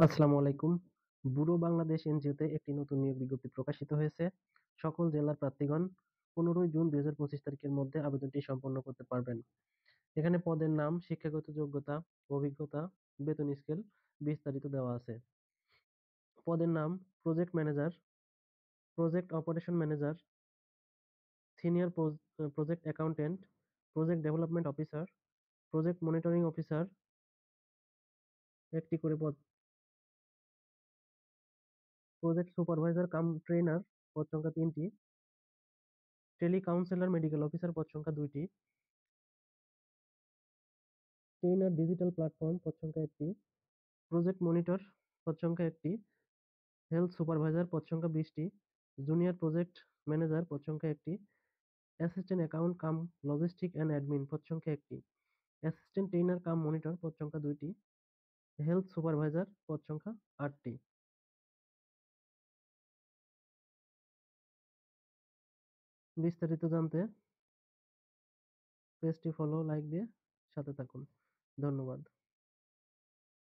আসসালামু আলাইকুম। ব্যুরো বাংলাদেশ এনজিওতে একটি নতুন নিয়োগ বিজ্ঞপ্তি প্রকাশিত হয়েছে। সকল জেলার প্রার্থীগণ 15 জুন 2025 তারিখের মধ্যে আবেদনটি সম্পন্ন করতে পারবেন। এখানে পদের নাম, শিক্ষাগত যোগ্যতা, অভিজ্ঞতা, বেতন স্কেল বিস্তারিত দেওয়া আছে। পদের নাম: project manager, project operation manager, senior project accountant, project development officer, project monitoring officer. একটি করে পদ। প্রজেক্ট সুপারভাইজার কাম ট্রেনার, পদ সংখ্যা 3টি। টেলি কাউন্সিলর মেডিকেল অফিসার, পদ সংখ্যা 2টি। ট্রেইনার ডিজিটাল প্ল্যাটফর্ম, পদ সংখ্যা 1টি। প্রজেক্ট মনিটর, পদ সংখ্যা 1টি। হেলথ সুপারভাইজার, পদ সংখ্যা 20টি। জুনিয়র প্রজেক্ট ম্যানেজার, পদ সংখ্যা 1টি। Assistant account cum logistic and admin, পদ সংখ্যা 1টি। অ্যাসিস্ট্যান্ট ট্রেইনার কাম মনিটর, পদ সংখ্যা 2টি। হেলথ সুপারভাইজার, পদ সংখ্যা 8টি। বিস্তারিত জানতে পেজটি ফলো, লাইক দিয়ে সাথে থাকুন। ধন্যবাদ।